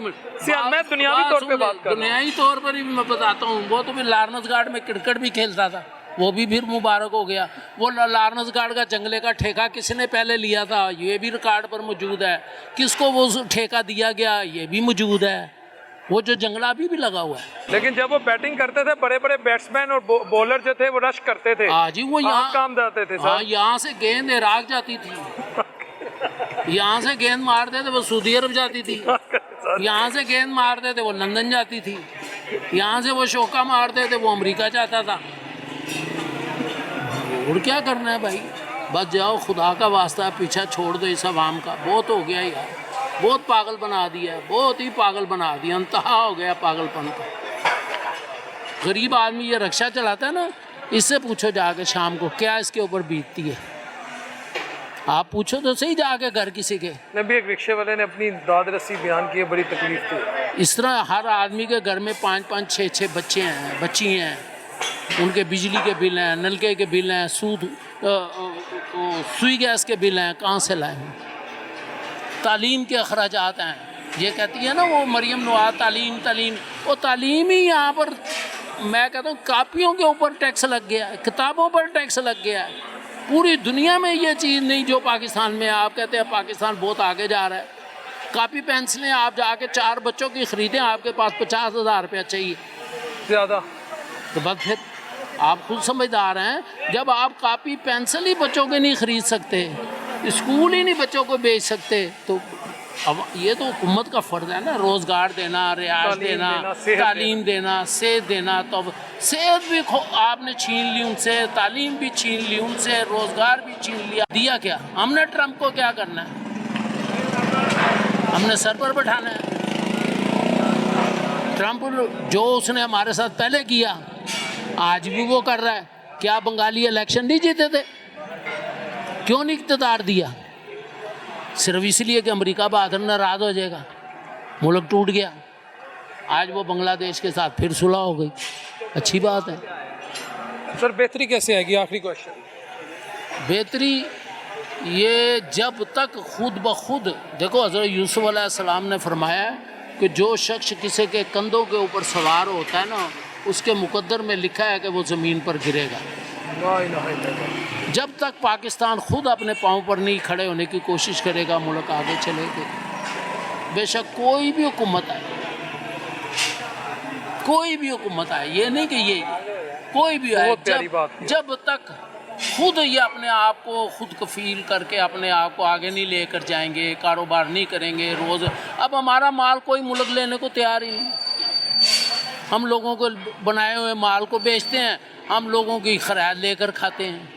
मैं दुनियावी तौर पे बात कर रहा हूँ। दुनियावी तौर पर ही मैं बताता हूँ। वो तो भी लारनस गार्ड में क्रिकेट भी खेलता था, वो भी फिर मुबारक हो गया। वो लारनस गार्ड का जंगले का ठेका किसने पहले लिया था, ये भी रिकॉर्ड पर मौजूद है। किसको वो ठेका दिया गया, ये भी मौजूद है। वो जो जंगला अभी भी लगा हुआ है। लेकिन जब वो बैटिंग करते थे, बड़े बड़े बैट्समैन और बॉलर जो थे वो रश करते थे। हाँ जी, वो यहाँ काम जाते थे। हाँ, यहाँ से गेंद इराक जाती थी, यहाँ से गेंद मारते थे वो सऊदी अरब जाती थी, यहाँ से गेंद मारते थे वो लंदन जाती थी, यहाँ से वो शौका मारते थे वो अमेरिका जाता था। और क्या करना है भाई, बस जाओ, खुदा का वास्ता पीछा छोड़ दो इस अवाम का। बहुत हो गया यार, बहुत पागल बना दिया, बहुत ही पागल बना दिया, अंतहा हो गया पागलपन का। गरीब आदमी ये रिक्शा चलाता है ना, इससे पूछो जाके शाम को क्या इसके ऊपर बीतती है। आप पूछो तो सही जाके घर किसी के। नबी एक रिक्शे वाले ने अपनी दाद रस्सी बयान की है, बड़ी तकलीफ थी। इस तरह हर आदमी के घर में 5-5, 6-6 बच्चे हैं, बच्ची हैं, उनके बिजली के बिल हैं, नलके के बिल हैं, सुई गैस के बिल हैं, कहाँ से लाएं। तालीम के अखराजात हैं। ये कहती है ना वो मरियम नवाज, तालीम तालीम, वो तालीम ही यहाँ पर मैं कहता हूँ कापियों के ऊपर टैक्स लग गया है, किताबों पर टैक्स लग गया है। पूरी दुनिया में ये चीज़ नहीं जो पाकिस्तान में। आप कहते हैं पाकिस्तान बहुत आगे जा रहा है। कापी पेंसिलें आप जाके 4 बच्चों की ख़रीदें, आपके पास 50,000 रुपया चाहिए ज़्यादा। तो बस फिर आप खुद समझदार हैं। जब आप कापी पेंसिल ही बच्चों के नहीं ख़रीद सकते, स्कूल ही नहीं बच्चों को बेच सकते, तो अब ये तो हुकूमत का फ़र्ज़ है ना, रोज़गार देना, रियाज देना, तालीम देना, सेहत देना। तो अब सेहत भी आपने छीन ली उनसे, तालीम भी छीन ली उनसे, रोज़गार भी छीन लिया। दिया क्या हमने? ट्रम्प को क्या करना है? हमने सर पर बैठाना है। ट्रम्प जो उसने हमारे साथ पहले किया आज भी वो कर रहा है। क्या बंगाली इलेक्शन नहीं जीते थे? क्यों नहीं इक़्तिदार दिया? सिर्फ इसलिए कि अमेरिका बहादुर नाराज़ हो जाएगा, मुल्क टूट गया। आज वो बांग्लादेश के साथ फिर सुलह हो गई, अच्छी बात है। सर बेहतरी कैसे आएगी? आखिरी क्वेश्चन। बेहतरी ये जब तक खुद ब खुद देखो, हज़रत यूसुफ अलैहिस्सलाम ने फरमाया कि जो शख्स किसी के कंधों के ऊपर सवार होता है ना, उसके मुकद्दर में लिखा है कि वो ज़मीन पर गिरेगा। जब तक पाकिस्तान खुद अपने पाँव पर नहीं खड़े होने की कोशिश करेगा, मुल्क आगे चलेगा। बेशक कोई भी हुकूमत आए, कोई भी हुकूमत आए, ये नहीं कि ये कोई भी आए, जब तक खुद ये अपने आप को खुद कफील करके अपने आप को आगे नहीं लेकर जाएंगे, कारोबार नहीं करेंगे। रोज़ अब हमारा माल कोई मुल्क लेने को तैयार ही नहीं। हम लोगों को बनाए हुए माल को बेचते हैं, हम लोगों की खरीद लेकर खाते हैं।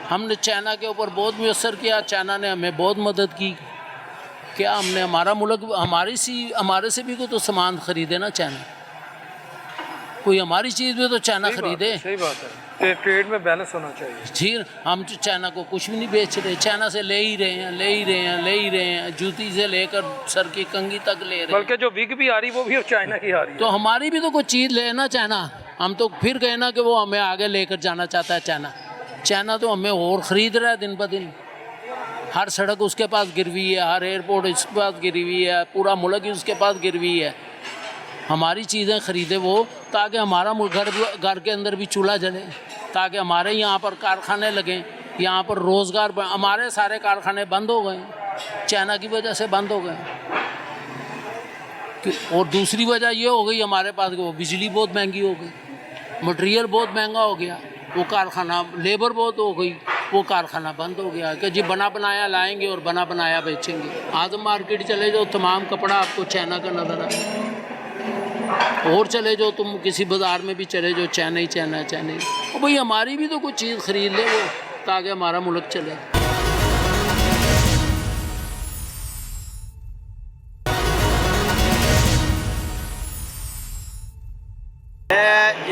हमने चाइना के ऊपर बहुत मुयस्सर किया, चाइना ने हमें बहुत मदद की। क्या हमने हमारा मुल्क हमारे से भी कोई तो सामान ख़रीदे ना चाइना, कोई हमारी चीज़ भी तो चाइना ख़रीदे। सही बात है, ट्रेड में बैलेंस होना चाहिए। जी, हम तो चाइना को कुछ भी नहीं बेच रहे, चाइना से ले ही रहे हैं, जूती से लेकर सर की कंघी तक ले रहे हैं। बल्कि जो विग भी आ रही वो भी चाइना की आ रही है। तो हमारी भी तो कोई चीज़ ले ना चाइना। हम तो फिर कहे ना कि वो हमें आगे लेकर जाना चाहता है चाइना तो हमें और ख़रीद रहा है दिन ब दिन। हर सड़क उसके पास गिरवी है, हर एयरपोर्ट उसके पास गिरवी है, पूरा मुल्क ही उसके पास गिरवी है। हमारी चीज़ें ख़रीदे वो ताकि हमारा घर के अंदर भी चूल्हा जले, ताकि हमारे यहाँ पर कारखाने लगें, यहाँ पर रोज़गार। हमारे सारे कारखाने बंद हो गए, चाइना की वजह से बंद हो गए। और दूसरी वजह ये हो गई हमारे पास कि वो बिजली बहुत महंगी हो गई, मटेरियल बहुत महंगा हो गया, वो कारखाना लेबर बहुत हो गई, वो कारखाना बंद हो गया कि जी बना बनाया लाएंगे और बना बनाया बेचेंगे। आज मार्केट चले जाओ, तमाम कपड़ा आपको चाइना का नज़र आए। और चले जाओ तुम किसी बाज़ार में भी चले जाओ, चाइना ही और भाई हमारी भी तो कुछ चीज़ ख़रीद ले वो, ताकि हमारा मुल्क चले।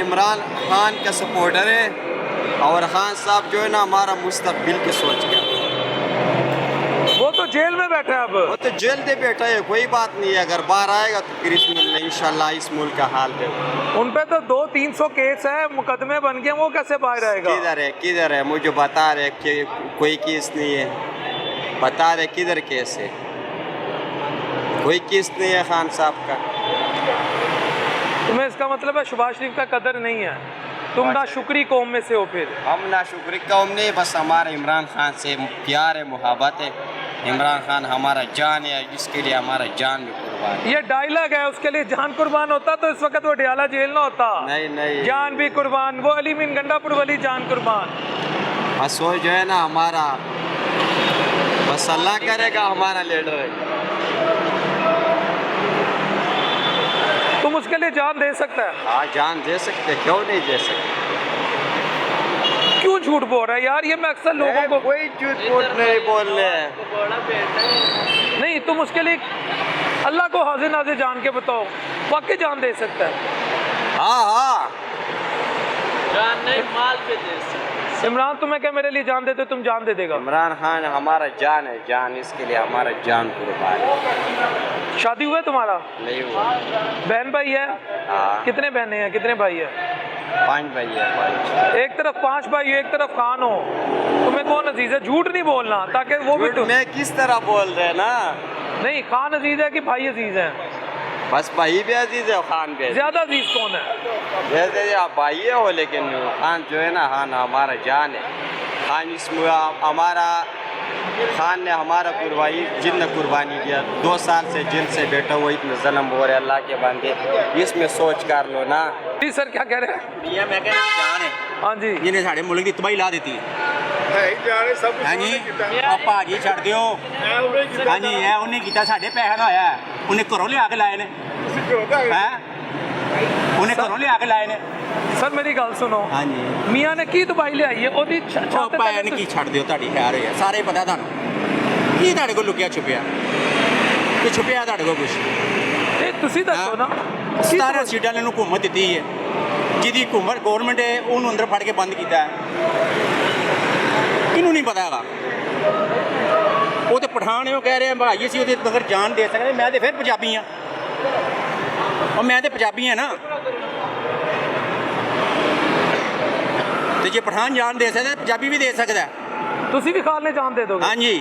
इमरान खान का सपोर्टर है और खान साहब जो है ना हमारा मुस्तकबिल की सोच का। जेल में बैठा है अब। वो तो जेल दे बैठा है, कोई बात नहीं है, अगर बाहर आएगा तो फिर इस मुल्क में इंशाल्लाह इस मुल्क का हाल दे। उन पे तो 200-300 केस है, मुकदमे बन गए, वो कैसे बाहर आएगा? किधर है मुझे बता रहे कि कोई केस नहीं है, बता रहे किधर केस है, कोई केस नहीं है खान साहब का। तुम्हें इसका मतलब है शहबाज शरीफ का कदर नहीं है, तुम ना शुक्री कौम में से हो। फिर हम ना शुक्री कौम नहीं, बस हमारे इमरान खान से प्यार है, मोहब्बत है। इमरान खान हमारा जान है, इसके लिए हमारा जान भी कुर्बान है। ये डायलॉग है, उसके लिए जान कुर्बान होता तो इस वक्त वो डियाला जेल ना होता। नहीं जान भी कुर्बान, वो अली मिन गंडापुर वाली जान कुर्बान। बस वो जो है ना हमारा, बस अल्लाह करेगा हमारा लीडर है। तुम उसके लिए जान दे सकता है? हाँ जान दे सकते, क्यों नहीं दे सकते। क्यों झूठ बोल रहा है यार? ये मैं अक्सर लोगों को कोई झूठ मूठ नहीं बोल रहे हैं। नहीं, तुम उसके लिए अल्लाह को हाजिर नाजिर जान के बताओ, वाकई जान दे सकता है? हाँ जान नहीं माल पे दे सकते। इमरान तुम्हें क्या मेरे लिए जान देते, तुम जान दे देगा? इमरान खान हमारा जान है, जान, इसके लिए हमारा जान कुर्बान है। शादी हुआ है तुम्हारा? नहीं हुआ। बहन भाई है? हाँ। कितने बहनें हैं, कितने भाई है? 5 भाई है, 5। एक तरफ 5 भाई हो, एक तरफ खान हो, तुम्हें कौन अजीज है? झूठ नहीं बोलना, ताकि वो भी झूठ मैं किस तरह बोल रहे हैं ना। नहीं, खान अजीज है कि भाई अजीज है? बस भाई भी अजीज है, खान भी। ज्यादा अजीज कौन है? जैसे आप भाई हो, लेकिन खान जो है ना, खान हमारा जान है। खान इसमें हमारा, खान ने हमारा कुर्बानी किया। 2 साल से जेल से बैठा हुआ, इतना जन्म हो रहा है, अल्लाह के बंदे, इसमें सोच कर लो ना। जी सर, क्या कह रहे हैं? ये मैं कह जान है हाँ जी, जिन्हें साढ़े मुल्क की तबाही ला देती है जी। आप भाजी छड़ दियो। हाँ जी, है उन्हें किया, साढ़े पैसा ना होया, उन्हें घरों लिया के लाए ने, उन्हें घरों लिया के लाए ने। सर मेरी गल सुनो। हाँ जी, मियाँ ने की तबाही ले आई है, ओदी छत पैसा ने की छड़ दियो, ताड़ी खैर है, सारे पता थानू की ताड़े को लुकिया छुपिया, कि छुपिया ताड़े को कुछ। तुसी दसो ना। 17 सीटां ने हुकूमत दी है, जिहदी हुकूमत गौरमेंट है उन्होंने अंदर फड़ के बंद किया है, किनू नहीं पता है। वो तो पठान है, वो कह रहे हैं भाई असीं ओहदे मगर जान दे सकते। मैं तो फिर पंजाबी हाँ, और मैं तो पंजाबी हाँ ना, तो जे पठान जान दे सकता पंजाबी भी दे सकता है। तुसी भी खान ने जान दे दोगे? हाँ जी,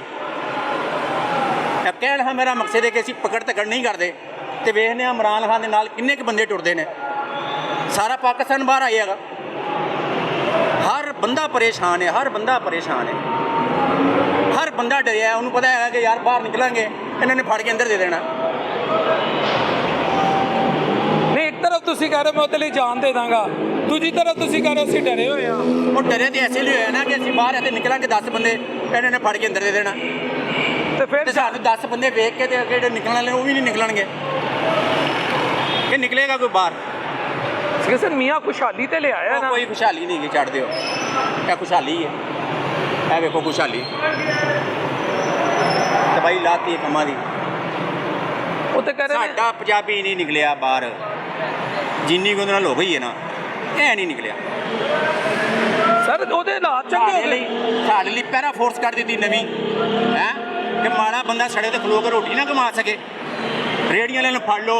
अब कहना हाँ मेरा मकसद है कि असीं पकड़ तकड़ नहीं करते, तो वेखने इमरान खान के नाल किन्ने के बंदे टुरदे ने, सारा पाकिस्तान बाहर आएगा। हर बंदा परेशान है, हर बंदा परेशान है, हर बंदा डरिया है। उन्होंने पता है कि यार बाहर निकलेंगे इन्होंने फड़ के अंदर दे देना। नहीं, एक तरफ तुसी कह रहे हो मैं ਉਹਦੇ ਲਈ जान दे दांगा, दूसरी तरफ तुसी कह रहे हो ਅਸੀਂ डरे ਹੋਏ ਆ। ਉਹ ਡਰੇ ਤੇ ਐਸੇ ਲਈ ਹੋਇਆ ਨਾ ਕਿ ਅਸੀਂ ਬਾਹਰ ਇੱਥੇ ਨਿਕਲਾਂਗੇ 10 ਬੰਦੇ ਇਹਨਾਂ ਨੇ ਫੜ ਕੇ ਅੰਦਰ ਦੇ ਦੇਣਾ, ਤੇ ਫਿਰ ਤੇ ਸਾਨੂੰ 10 ਬੰਦੇ ਵੇਖ ਕੇ ਤੇ ਅੱਗੇ ਜਿਹੜੇ ਨਿਕਲਣ ਵਾਲੇ ਉਹ ਵੀ ਨਹੀਂ ਨਿਕਲਣਗੇ, ਕਿ ਨਿਕਲੇਗਾ ਕੋਈ ਬਾਹਰ। सर मियाँ खुशहाली ते ले आया ना? कोई खुशहाली नहीं छड़ दियो, क्या खुशहाली है? है वेखो खुशहाली तबाही लाती है कमां दी। वो तो कह रहे साडा पंजाबी नहीं निकलिया बाहर, जिन्नी को नाल हो गई है ना, ऐ नहीं निकलिया। सर ਉਹਦੇ ਹਾਲਾਤ ਚੰਗੇ ਹੋ ਗਏ। ਸਾਡੇ ਲਈ ਪੈਰਾ ਫੋਰਸ ਕਰ ਦਿੱਤੀ ਨਵੀਂ ਹੈ ਕਿ ਮਾੜਾ ਬੰਦਾ ਸੜੇ ਤੇ ਖਲੋ ਕੇ ਰੋਟੀ ਨਾ ਕਮਾ ਸਕੇ। ਰੇੜੀਆਂ ਵਾਲਿਆਂ ਨੂੰ ਫੜ ਲਓ,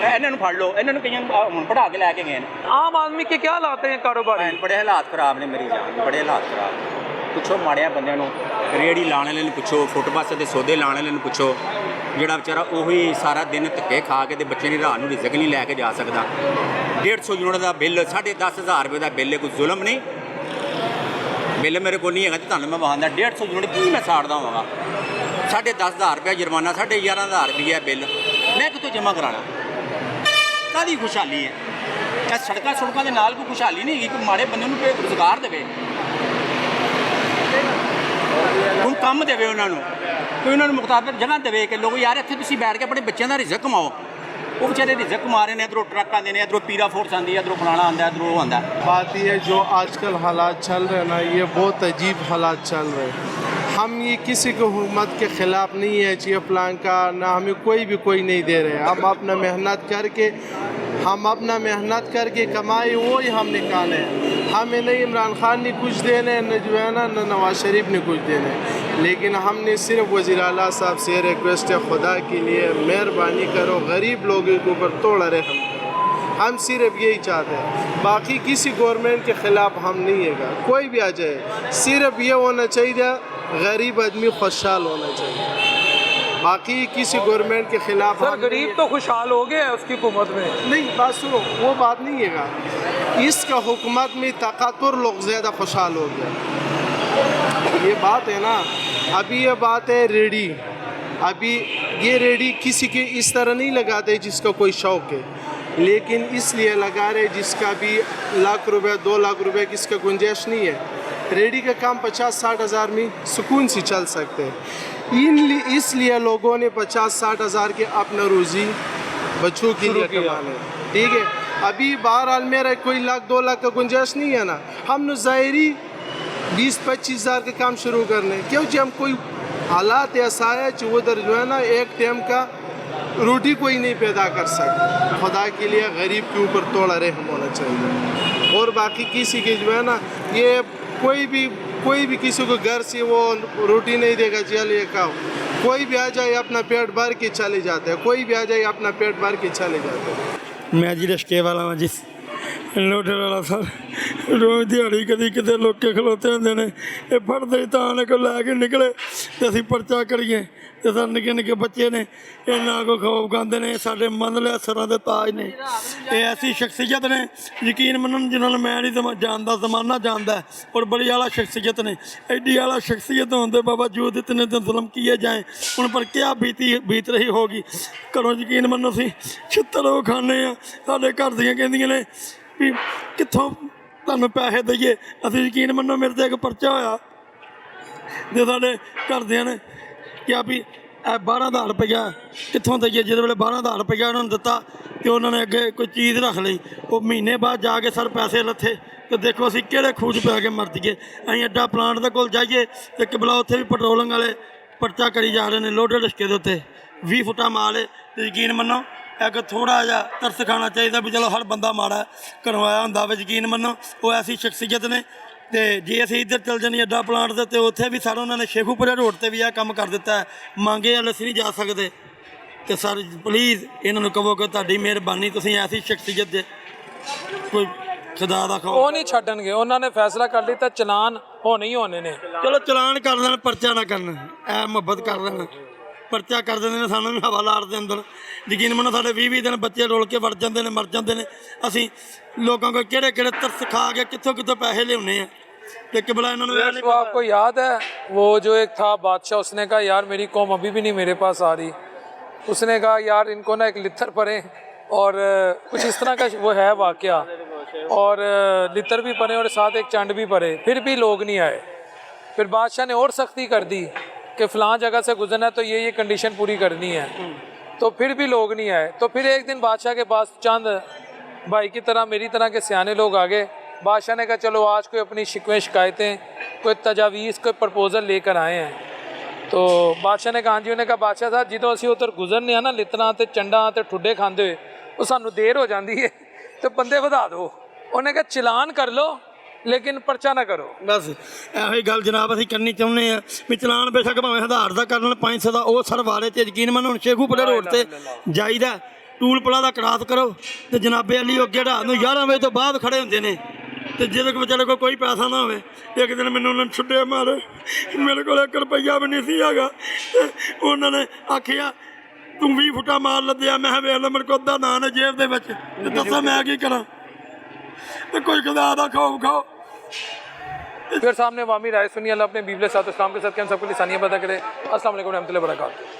ਇਹਨਾਂ ਨੂੰ ਫੜ ਲਓ, ਇਹਨਾਂ ਨੂੰ ਕਈਆਂ ਨੂੰ ਹੁਣ ਪੜਾ ਕੇ ਲੈ ਕੇ ਗਏ ਨੇ। आम आदमी के क्या हालात हैं कारोबारी? बड़े हालात खराब ने मेरी जान, बड़े हालात खराब। पुछो माड़िया बंदे ਨੂੰ, ਰੇੜੀ ਲਾਣ ਵਾਲੇ ਨੂੰ ਪੁੱਛੋ, ਫੁੱਟਪਾਥ ਤੇ ਸੌਦੇ ਲਾਣ ਵਾਲੇ ਨੂੰ ਪੁੱਛੋ, ਜਿਹੜਾ ਵਿਚਾਰਾ ਉਹੀ ਸਾਰਾ ਦਿਨ ਧੱਕੇ ਖਾ ਕੇ ਤੇ ਬੱਚੇ ਦੀ ਰਾਤ ਨੂੰ ਰਿਜ਼ਕ ਨਹੀਂ ਲੈ ਕੇ ਜਾ ਸਕਦਾ। 150 ਯੂਨਿਟ ਦਾ ਬਿੱਲ, 10,500 ਰੁਪਏ ਦਾ ਬਿੱਲ, ਕੋਈ ਜ਼ੁਲਮ ਨਹੀਂ? ਬਿੱਲ ਮੇਰੇ ਕੋਲ ਨਹੀਂ ਹੈਗਾ ਤੇ ਤੁਹਾਨੂੰ ਮੈਂ ਵਹਾਂਦਾ 150 ਯੂਨਿਟ ਕੀ ਮੈਂ ਸਾੜਦਾ ਹੋਵਾਂਗਾ। 10,500 ਰੁਪਏ ਜੁਰਮਾਨਾ, 11,500 ਰੁਪਏ ਬਿੱਲ, ਮੈਂ ਕਿੱਥੋਂ ਜਮ੍ਹਾਂ ਕਰਾਣਾ? ਕਾਹਦੀ ਖੁਸ਼ਹਾਲੀ ਹੈ? ਇਹ ਸੜਕਾਂ ਦੇ ਨਾਲ ਕੋਈ ਖੁਸ਼ਹਾਲੀ ਨਹੀਂ ਹੈਗੀ, ਕੋਈ ਮਾੜੇ ਬੰਦੇ ਨੂੰ ਕੋਈ ਰੁਜ਼ਗਾਰ ਦੇਵੇ, ਕੋਈ ਕੰਮ ਦੇਵੇ ਉਹਨਾਂ ਨੂੰ, ਕੋਈ ਉਹਨਾਂ ਨੂੰ ਮੁਤਾਬਕ ਜਗ੍ਹਾ ਦੇਵੇ ਕਿ ਲੋਕ ਯਾਰ ਇੱਥੇ ਤੁਸੀਂ ਬੈਠ ਕੇ ਆਪਣੇ ਬੱਚਿਆਂ ਦਾ ਰਿਜ਼ਕ ਕਮਾਓ। वो बेचारे रिजक कमा रहे हैं, इधरों ट्रक आते हैं, इधरों पीरा फोर्स आती है, इधरों फलाना आता है, इधरों वो आता है। बात ये है जो आजकल हालात चल रहे हैं ना, ये बहुत अजीब हालात चल रहे हैं। हम ये किसी को हुकूमत के ख़िलाफ़ नहीं है, चाहिए प्लान का ना, हमें कोई नहीं दे रहे। हम अपना मेहनत करके कमाए वो ही हम निकाले। हमें नहीं इमरान खान ने कुछ देने, न जो है ना, न नवाज शरीफ ने कुछ देने। लेकिन हमने सिर्फ वज़ीर आला साहब से रिक्वेस्ट है, खुदा के लिए मेहरबानी करो, गरीब लोगों के ऊपर थोड़ा रहम करो। हम सिर्फ यही चाहते हैं, बाकी किसी गवर्नमेंट के ख़िलाफ़ हम नहीं है। कोई भी आ जाए, सिर्फ ये होना चाहिए गरीब आदमी खुशहाल होना चाहिए, बाकी किसी गवर्नमेंट के ख़िलाफ़ सर गरीब तो खुशहाल हो गया है उसकी हुकूमत में। नहीं, बात सुनो, वो बात नहीं है। इसका हुकूमत में तकातुर लोग ज़्यादा खुशहाल हो गया, ये बात है ना। अभी ये बात है रेडी, अभी ये रेडी किसी के इस तरह नहीं लगाते जिसका कोई शौक़ है, लेकिन इसलिए लगा रहे जिसका भी लाख रुपए 2 लाख रुपए किसका गुंजाइश नहीं है। रेडी का काम 50-60 हज़ार में सुकून से चल सकते हैं। इसलिए लोगों ने 50-60 हज़ार के अपना रोज़ी बच्चों के लिए कमाने, ठीक है। अभी बहरहाल मेरा कोई लाख 2 लाख का गुंजाइश नहीं है ना, हम ज़ाहिरी 20-25 हज़ार का काम शुरू करने, क्योंकि हम कोई हालात ऐसा है कि उधर जो है ना एक टाइम का रोटी कोई नहीं पैदा कर सकता। खुदा के लिए गरीब के ऊपर थोड़ा रहम होना चाहिए। और बाकी किसी के जो है ना, ये कोई भी किसी को घर से वो रोटी नहीं देगा, चलिए खाओ। कोई भी आ जाए अपना पेट भर के चले जाते हैं, कोई भी आ जाए अपना पेट भर के चले जाते हैं। मैं जी रिश्के वाला वा जिस लोटे वाला सर, रोज़ दिहाड़ी कभी कितने लोके खलोते होंगे ने, ये फटते ही ताने को लैके निकले तो असीं परचा करिए, तो सर निक्के निक्के बच्चे ने इन्हों को खौफ खाते हैं। साढ़े मन लिया सरां दे ताज ने, ये ऐसी शख्सियत ने यकीन मनन जिन्होंने मैं नहीं जानता, जमाना जानता है, और बड़ी आला शख्सियत ने। एडी आला शख्सियत होने बावजूद इतने दिन जुल्म किए जाएँ, उन पर क्या बीत रही होगी। घरों यकीन मनो असीं छित्तर वो खाने, साढ़े घर दियां कहंदियां ने भी कित्थों तुहानूं पैसे दईए। असीं यकीन मनो मेरे ते एक परचा होया ते साढ़े घरदियां ने क्या भी 12,000 रुपया कित्थों दईए, जिस वेले 12,000 रुपया उन्होंने दिता तो उन्होंने अगे कोई चीज़ रख ली, वो महीने बाद जाके सर पैसे लथे तो देखो असीं किहड़े खूज पै के मर जाइए। असीं अड्डा प्लांट दे कोल जाइए तो किबला उत्थे भी पेट्रोलिंग वाले परचा करी जा रहे हैं लोडे रिश्के दे उत्ते 20 फुटा माल है। तो यकीन मनो एक थोड़ा जिहा तरस खाना चाहिए भी, चलो हर बंदा माड़ा घरों आया होंदा वा। यकीन मनो वो ऐसी शख्सियत ने। तो जे असीं इधर चल जाने अड्डा प्लांट दे तो उत्थे भी सर उन्होंने शेखूपुरा रोड पर भी यह काम कर दिता है, मांगे वाले असीं नहीं जा सकते। तो सर प्लीज़ इन्होंने कहो कि तुहाडी मेहरबानी, तुसीं ऐसी शख्सियत जे कोई खुदा दा खाओ। ਉਹ ਨਹੀਂ ਛੱਡਣਗੇ, ਉਹਨਾਂ ਨੇ ਫੈਸਲਾ ਕਰ ਲਿੱਤਾ ਚਲਾਨ ਹੋਣੇ ਹੀ ਹੋਣੇ ਨੇ। चलो चलान कर देन, परचा ना करन, ऐ मुहब्बत कर देन, परचा कर देंगे ने, सानू भी हवालात के अंदर यकीन मनो साढ़े 20-20 दिन बच्चे रोल के वड़ जाते हैं, मर जाते हैं। असीं लोगों को किहड़े किहड़े तरस खा के कित्थों कित्थों पैसे लियाने हैं तो किबला इन्होंने। तो आपको याद है वो जो एक था बादशाह, उसने कहा यार मेरी कौम अभी भी नहीं मेरे पास आ रही। उसने कहा यार इनको ना एक लित्तर पड़े, और कुछ इस तरह का वो है वाक़या, और लित्तर भी पड़े और साथ एक चंड भी पड़े, फिर भी लोग नहीं आए। फिर बादशाह ने और सख्ती कर दी कि फ़लाँ जगह से गुजरना है तो ये कंडीशन पूरी करनी है, तो फिर भी लोग नहीं आए। तो फिर एक दिन बादशाह के पास चंद भाई की तरह मेरी तरह के सियाने लोग आ गए। बादशाह ने कहा चलो आज कोई अपनी शिकवें शिकायतें, कोई तजावीज़, कोई प्रपोज़ल लेकर आए हैं। तो बादशाह ने कहा हाँ जी। उन्हें कहा बादशाह साहब जो असीं उधर गुजरने हैं ना लित्तरां ते चंडां ते ठुड्डे खांदे हुए, वो सानू देर हो जाती है तो बंदे वधा दो। उन्हें कहा चलान कर लो लेकिन परचा ना करो। बस ਇਹੋ गल जनाब असीं करनी चाहुंदे आ भी चलान बेशक भावें 1000 ਦਾ कर लेण 500 ਦਾ, ਉਹ सर वाले ते यकीन मन हुण शेखूपुरे रोड ते जाईदा टूल पला दा क्रॉस करो तो जनाबे अली अगे रात नूं 11 वजे तो बाद खड़े हुंदे ने। तो जिहदे कोल बेचारे कोई पैसा ना होवे, एक दिन मैनूं उन्होंने छुड्डे मारे, मेरे कोल 1 रुपया भी नहीं सी हैगा। उन्होंने आखिया तू 20 फुटा माल लद्दिया, मैं वेख लो मेरे कोल अद्धा नान है जेब दे विच, ते दस्सो मैं की करा। तो कोई खुदा दा खौफ खाओ। फिर सामने वामी राय सुनिए। अल्लाह अपने बीबले साथ इस्लाम के साथ के हम सबके लिए सानिया पैदा करे। अस्सलाम वालेकुम रहमतुल्लाहि व बरकातहू।